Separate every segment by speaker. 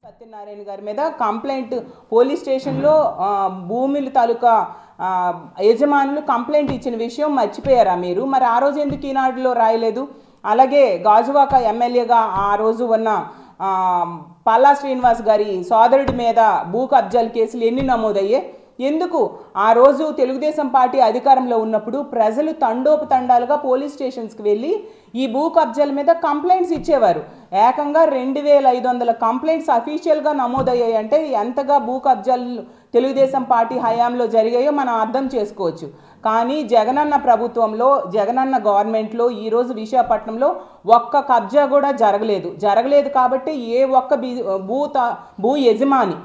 Speaker 1: సత్యనారాయణ గారి మీద complaint police స్టేషన్లో భూముల తాలూకా యజమానులు కంప్లైంట్ ఇచ్చిన విషయం మర్చిపోయారా మీరు? మరి ఆ రోజు ఎందుకు ఈనాడులో రాయలేదు? అలాగే గాజువాక ఎమ్మెల్యేగా ఆ రోజు ఉన్న పల్లా శ్రీనివాస్ గారి సోదరుడి మీద భూ కబ్జాల కేసులు ఎన్ని నమోదయ్యాయి? ఎందుకు ఆ రోజు తెలుగుదేశం పార్టీ అధికారంలో ఉన్నప్పుడు ప్రజలు తండోపతండాలుగా పోలీస్ స్టేషన్స్కి వెళ్ళి ఈ భూ కబ్జాల మీద కంప్లైంట్స్ ఇచ్చేవారు. ఏకంగా 2500 కంప్లైంట్స్ అఫీషియల్గా నమోదయ్యాయి. అంటే ఎంతగా భూ కబ్జాలు తెలుగుదేశం పార్టీ హయాంలో జరిగాయో మనం అర్థం చేసుకోవచ్చు. కానీ జగనన్న ప్రభుత్వంలో, జగనన్న గవర్నమెంట్లో ఈరోజు విశాఖపట్నంలో ఒక్క కబ్జా కూడా జరగలేదు కాబట్టి ఏ ఒక్క భూ యజమాని,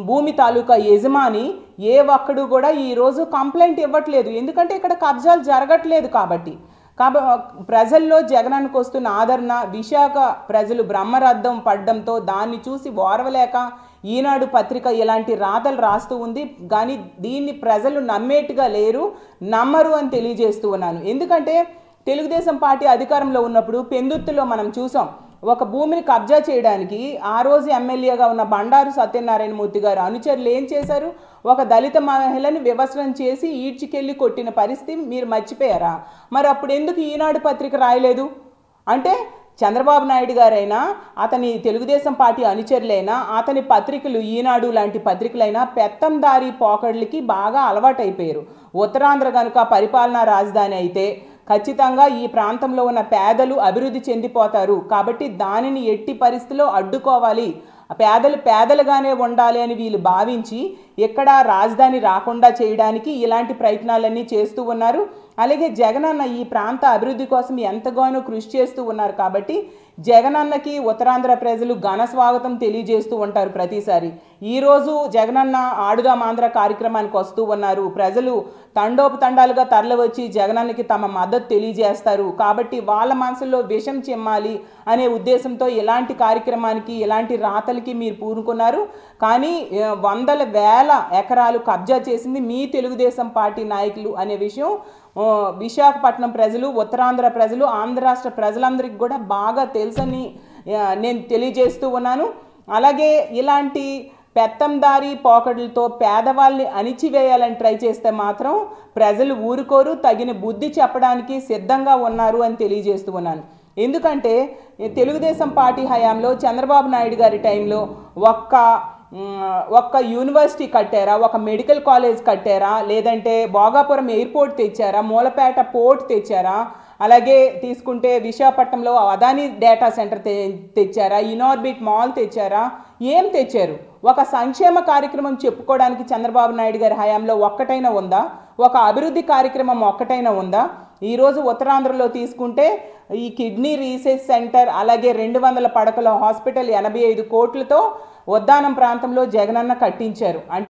Speaker 1: భూమి తాలూకా యజమాని ఏ ఒక్కడు కూడా ఈరోజు కంప్లైంట్ ఇవ్వట్లేదు. ఎందుకంటే ఇక్కడ కబ్జాలు జరగట్లేదు కాబట్టి. ప్రజల్లో జగనన్నకు వస్తున్న ఆదరణ, విశాఖ ప్రజలు బ్రహ్మరథం పడడంతో దాన్ని చూసి ఓర్వలేక ఈనాడు పత్రిక ఇలాంటి రాతలు రాస్తూ ఉంది. కానీ దీన్ని ప్రజలు నమ్మేట్టుగా లేరు, నమ్మరు అని తెలియజేస్తూ ఉన్నాను. ఎందుకంటే తెలుగుదేశం పార్టీ అధికారంలో ఉన్నప్పుడు పెందుర్తిలో మనం చూసాం. ఒక భూమిని కబ్జా చేయడానికి ఆ రోజు ఎమ్మెల్యేగా ఉన్న బండారు సత్యనారాయణ మూర్తి గారు అనుచరులు ఏం చేశారు? ఒక దళిత మహిళని వివస్త్రం చేసి ఈడ్చికెళ్ళి కొట్టిన పరిస్థితి మీరు మర్చిపోయారా? మరి అప్పుడు ఎందుకు ఈనాడు పత్రిక రాయలేదు? అంటే చంద్రబాబు నాయుడు గారైనా, అతని తెలుగుదేశం పార్టీ అనుచరులైనా, అతని పత్రికలు ఈనాడు లాంటి పత్రికలైనా పెత్తందారీ పోకడ్లకి బాగా అలవాటైపోయారు. ఉత్తరాంధ్ర కనుక పరిపాలనా రాజధాని అయితే ఖచ్చితంగా ఈ ప్రాంతంలో ఉన్న పేదలు అభివృద్ధి చెందిపోతారు. కాబట్టి దానిని ఎట్టి పరిస్థితిలో అడ్డుకోవాలి, పేదలుగానే ఉండాలి అని వీళ్ళు భావించి ఎక్కడ రాజధాని రాకుండా చేయడానికి ఇలాంటి ప్రయత్నాలన్నీ చేస్తూ ఉన్నారు. అలాగే జగనన్న ఈ ప్రాంత అభివృద్ధి కోసం ఎంతగానో కృషి చేస్తూ ఉన్నారు. కాబట్టి జగనన్నకి ఉత్తరాంధ్ర ప్రజలు ఘన స్వాగతం తెలియజేస్తూ ఉంటారు ప్రతిసారి. ఈరోజు జగనన్న ఆడుదాం ఆంధ్ర కార్యక్రమానికి వస్తూ ఉన్నారు. ప్రజలు తండోపతండాలుగా తరలివచ్చి జగనన్నకి తమ మద్దతు తెలియజేస్తారు. కాబట్టి వాళ్ళ మనసులో విషం చిమ్మాలి అనే ఉద్దేశంతో ఇలాంటి కార్యక్రమానికి, ఇలాంటి రాతలకి మీరు పూనుకున్నారు. కానీ వందల వేల ఎకరాలు కబ్జా చేసింది మీ తెలుగుదేశం పార్టీ నాయకులు అనే విషయం విశాఖపట్నం ప్రజలు, ఉత్తరాంధ్ర ప్రజలు, ఆంధ్ర రాష్ట్ర ప్రజలందరికీ కూడా బాగా తెలుసని నేను తెలియజేస్తూ ఉన్నాను. అలాగే ఇలాంటి పెత్తందారీ పోకడులతో పేదవాళ్ళని అణిచివేయాలని ట్రై చేస్తే మాత్రం ప్రజలు ఊరుకోరు, తగిన బుద్ధి చెప్పడానికి సిద్ధంగా ఉన్నారు అని తెలియజేస్తూ ఉన్నాను. ఎందుకంటే తెలుగుదేశం పార్టీ హయాంలో చంద్రబాబు నాయుడు గారి టైంలో ఒక్క యూనివర్సిటీ కట్టారా, ఒక మెడికల్ కాలేజ్ కట్టారా, లేదంటే భోగాపురం ఎయిర్పోర్ట్ తెచ్చారా, మూలపేట పోర్ట్ తెచ్చారా, అలాగే తీసుకుంటే విశాఖపట్నంలో అదానీ డేటా సెంటర్ తెచ్చారా, ఇనార్బిట్ మాల్ తెచ్చారా? ఏం తెచ్చారు? ఒక సంక్షేమ కార్యక్రమం చెప్పుకోవడానికి చంద్రబాబు నాయుడు గారి హయాంలో ఒక్కటైనా ఉందా? ఒక అభివృద్ధి కార్యక్రమం ఒక్కటైనా ఉందా? ఈరోజు ఉత్తరాంధ్రలో తీసుకుంటే ఈ కిడ్నీ రీసెర్చ్ సెంటర్, అలాగే 200 పడకల హాస్పిటల్ 85 కోట్లతో ఉద్దానం ప్రాంతంలో జగనన్న కట్టించారు.